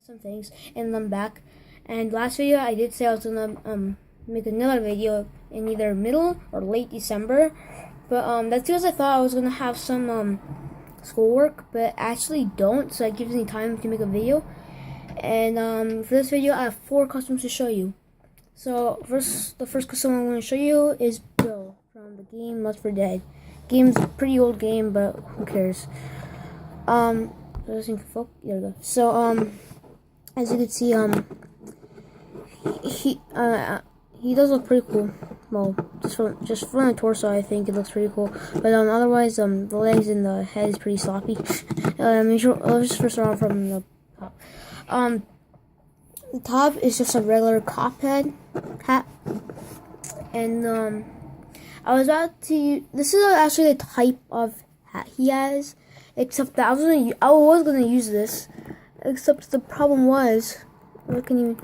some things, and I'm back. And last video I did say I was gonna make another video in either middle or late December, but that's because I thought I was gonna have some schoolwork, but actually don't, so it gives me time to make a video. And for this video I have 4 costumes to show you. So the first costume I'm going to show you is Bill from the game Left4Dead. Game's a pretty old game, but who cares? There we go. So as you can see, he does look pretty cool. Well, just from the torso, I think it looks pretty cool. But otherwise, the legs and the head is pretty sloppy. Let's just first start off from the top. The top is just a regular cop hat, and I was about to. This is actually the type of hat he has, except that I was gonna use this, except the problem was, I can even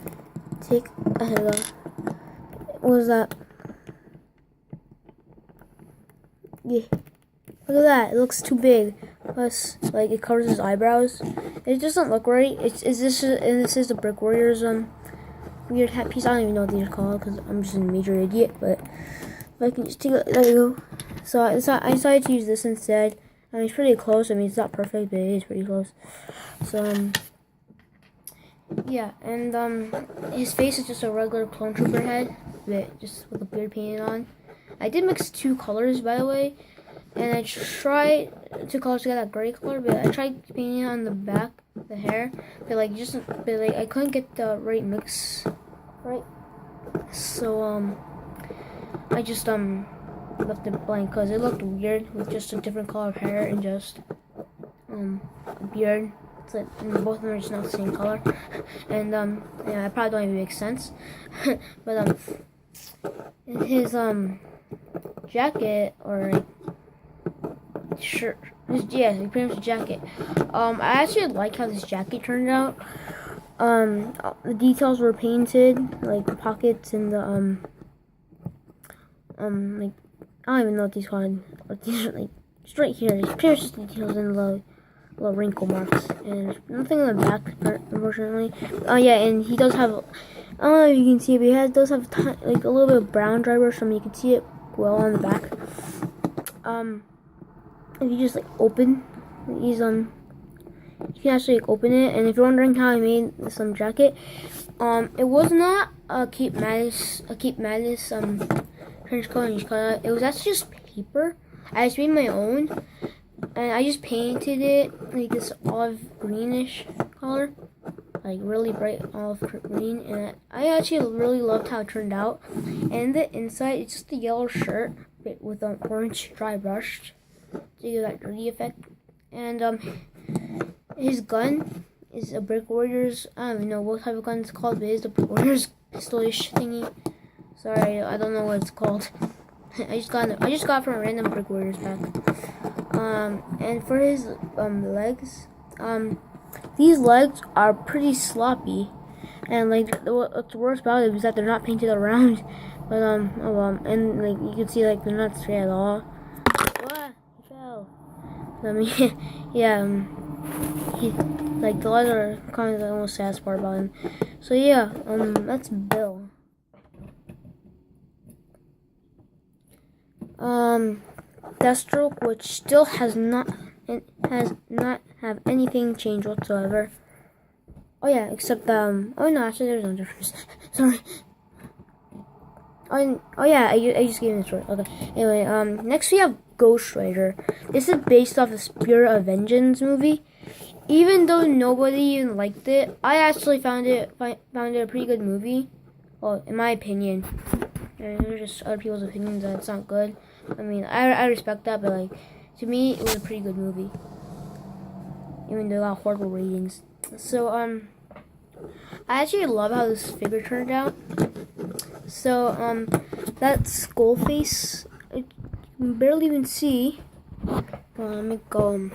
take. Here we go. What was that? Yeah, look at that. It looks too big. Plus, like, it covers his eyebrows. It just doesn't look right. This is the Brick Warriors weird hat piece. I don't even know what these are called because I'm just a major idiot. But if I can just take it, there you go. So I decided to use this instead. I mean, it's pretty close. I mean, it's not perfect, but it is pretty close. So yeah, and his face is just a regular clone trooper head, but just with a beard painted on. I did mix 2 colors, by the way. And I tried 2 colors to get that gray color, but I tried painting on the back, the hair, but I couldn't get the right mix right. So I just left it blank because it looked weird with just a different color of hair and just a beard. So, and both of them are just not the same color, and yeah, it probably don't even make sense. But in his jacket or like, shirt. Yeah, pretty much a jacket. I actually like how this jacket turned out. The details were painted, like the pockets and the like, I don't even know what these called. But these are like just right here. It's pretty much just details and the little wrinkle marks, and nothing on the back, unfortunately. Yeah, and he does have. I don't know if you can see it, but he does have like a little bit of brown dry brush, so you can see it well on the back. If you just like open these, you can actually like, open it. And if you're wondering how I made this jacket, it was not a Cape Madness trench coat and cut. It was actually just paper. I just made my own, and I just painted it like this olive greenish color, like really bright olive green. And I actually really loved how it turned out. And the inside, it's just a yellow shirt with an orange dry brush to give that dirty effect. And his gun is a Brick Warriors. I don't even know what type of gun it's called, but it's the Brick Warriors pistolish thingy. Sorry, I don't know what it's called. I just got it from a random Brick Warriors pack. And for his legs, these legs are pretty sloppy, and like what's worse about it is that they're not painted around. But oh well, and like you can see, like they're not straight at all. I mean, yeah, like the legs are kind of the most sad part about him. So yeah, that's Bill. Deathstroke, which still has not have anything changed whatsoever. Oh yeah, except oh no, actually there's no difference. Sorry. Oh yeah, I just gave him this word. Okay. Anyway, next we have Ghostrider. This is based off the Spirit of Vengeance movie. Even though nobody even liked it, I actually found it a pretty good movie. Well, in my opinion. And there's just other people's opinions that it's not good. I mean, I respect that, but like, to me, it was a pretty good movie. Even though it got horrible ratings. So I actually love how this figure turned out. So that skull face, you can barely even see. Let me go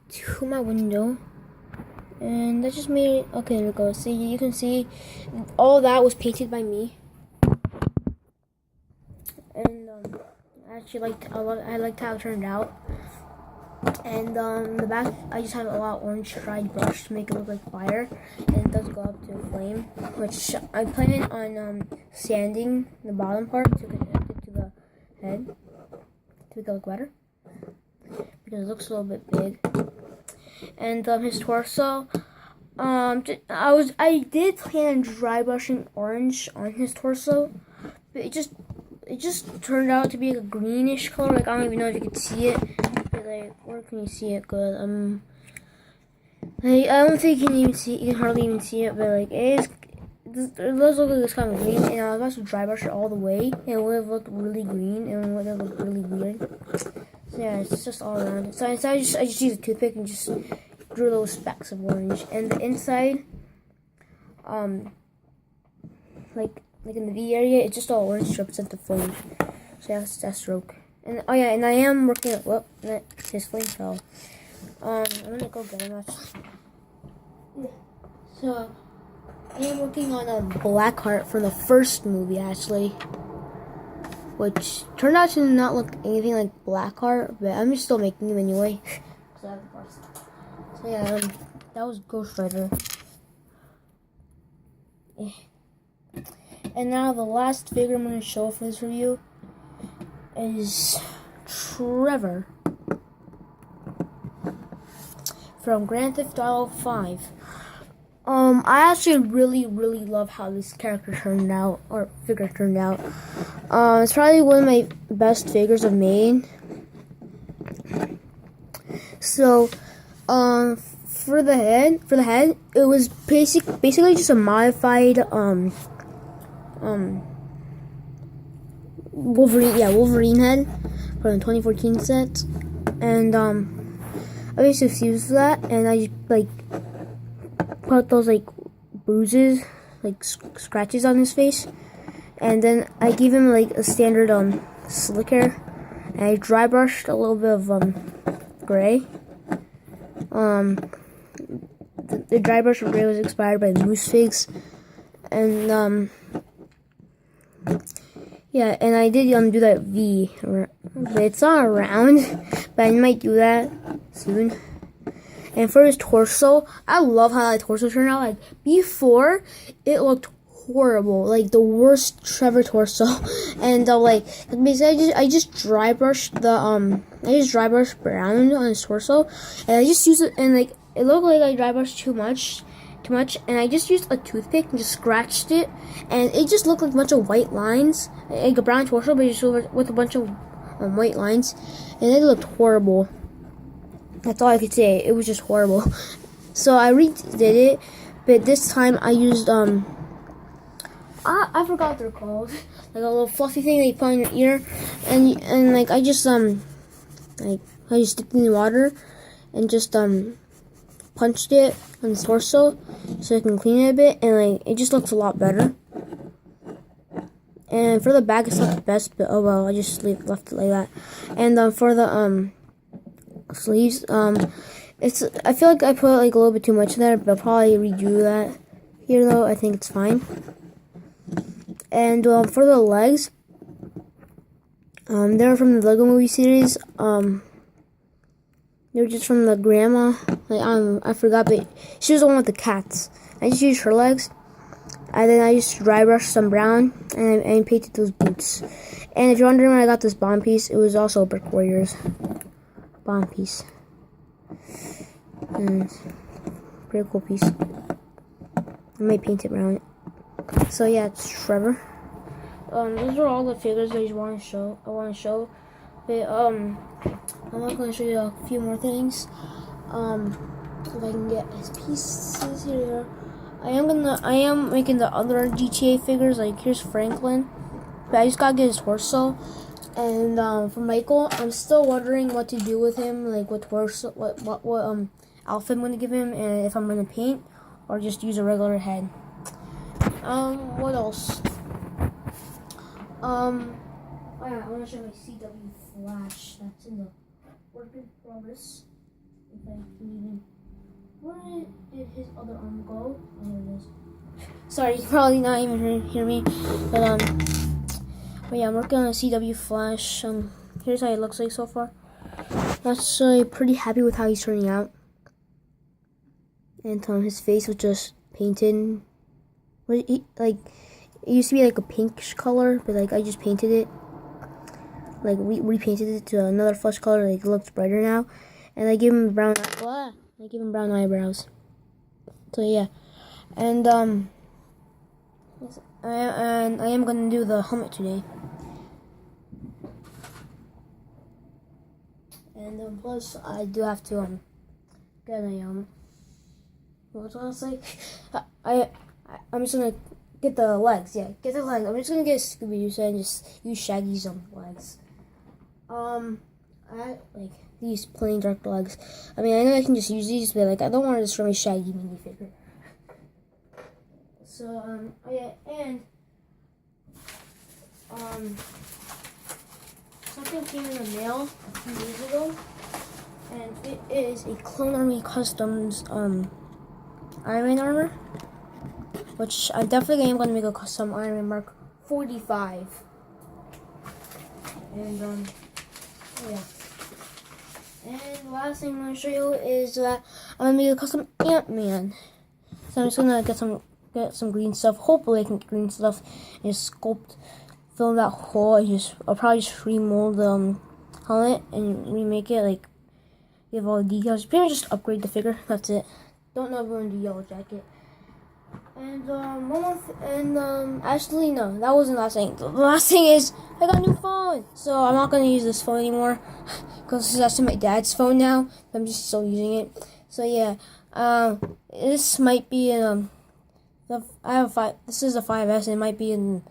to my window, and that just made it. Okay, there we go. See, you can see all that was painted by me. And I liked how it turned out. And in the back, I just have a lot of orange dried brush to make it look like fire, and it does go up to a flame, which I plan on sanding the bottom part to connect it to the head to make it look better, because it looks a little bit big. And his torso, I did plan on dry brushing orange on his torso, but it just turned out to be like a greenish color. Like, I don't even know if you can see it. But like, where can you see it good? Like, I don't think you can even see. You can hardly even see it. But like, it does look like it's kind of green. And I was about to dry brush it all the way, and it would have looked really green, and it would have looked really weird. So yeah, it's just all around. So instead, I just used a toothpick and just drew little specks of orange. And the inside, like in the V area, it's just all orange to represent the flame. So yeah, that's that stroke. And oh yeah, and I am working at his flame fell. I'm gonna go get him actually. So I am working on a black heart from the first movie actually, which turned out to not look anything like Blackheart, but I'm just still making him anyway. So yeah, that was Ghostrider. And now the last figure I'm going to show for this review is Trevor from Grand Theft Auto 5. I actually really love how this character turned out, or figure turned out. It's probably one of my best figures I've made. So, for the head, it was basically just a modified, Wolverine head from the 2014 set, and I basically used that, and I just like put those like bruises, like scratches on his face, and then I gave him like a standard slick hair, and I dry brushed a little bit of gray. The dry brush of gray was inspired by moose figs, and yeah, and I did do that V, but it's not around, but I might do that soon. And for his torso, I love how that torso turned out. Like, before, it looked horrible, like the worst Trevor torso. And like, basically, I just dry brushed brown on his torso, and I just used it, and like, it looked like I dry brushed too much, and I just used a toothpick and just scratched it, and it just looked like a bunch of white lines, like a brown torso, but just with a bunch of white lines, and it looked horrible. That's all I could say. It was just horrible. So I redid it, but this time I used I forgot what they're called, like a little fluffy thing that you put in your ear, and like I just dipped it in the water and just punched it on his torso so I can clean it a bit, and like it just looks a lot better. And for the back, it's not the best, but oh well, I just left it like that. And for the sleeves, I feel like I put like a little bit too much there, but I'll probably redo that here though. I think it's fine. And for the legs, they're from the Lego Movie series. They're just from the grandma. Like, I forgot, but she was the one with the cats. I just used her legs, and then I just dry brushed some brown, and I painted those boots. And if you're wondering where I got this bomb piece, it was also a Brick Warriors bomb piece. And pretty cool piece. I might paint it brown. So yeah, it's Trevor. Those are all the figures I want to show. But I'm not going to show you a few more things. If I can get his pieces here. I am making the other GTA figures. Like, here's Franklin, but I just gotta get his torso. And for Michael, I'm still wondering what to do with him. Like, what torso, what outfit I'm gonna give him, and if I'm gonna paint or just use a regular head. What else? Oh yeah, I want to show my CW flash. That's in the work in progress. If I can even. Where did his other arm go? Oh, there it is. Sorry, you probably not even hear me. But yeah, I'm working on a CW flash. Here's how it looks like so far. actually pretty happy with how he's turning out. And his face was just painted. Like it used to be like a pinkish color, but like I just painted it. Like we repainted it to another flesh color. Like it looks brighter now, and I gave him brown. I gave him brown eyebrows. So yeah, and I am gonna do the helmet today. And plus I do have to get a what was I gonna say? I'm just gonna get the legs. Yeah, get the legs. I'm just gonna get Scooby-Doo and just use Shaggy's legs. I like these plain dark legs. I mean, I know I can just use these, but like I don't want to destroy my Shaggy minifigure. So oh yeah, and something came in the mail a few days ago, and it is a Clone Army Customs Iron Man armor, which I definitely am gonna make a custom Iron Man Mark 45. And yeah. And the last thing I'm gonna show you is that I'm gonna make a custom Ant-Man. So I'm just gonna get some green stuff. Hopefully I can get green stuff and just fill in that hole. I'll probably just remold the helmet and remake it. Like give all the details. Pretty much just upgrade the figure. That's it. Don't know if we're gonna do yellow jacket. And one more actually no, that wasn't the last thing. The last thing is I got a new phone, so I'm not gonna use this phone anymore because this is actually my dad's phone now. I'm just still using it. So yeah, this might be in this is a 5S, and it might be in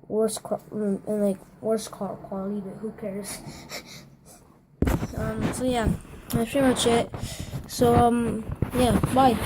worse quality, but who cares? So yeah, that's pretty much it. So yeah, bye.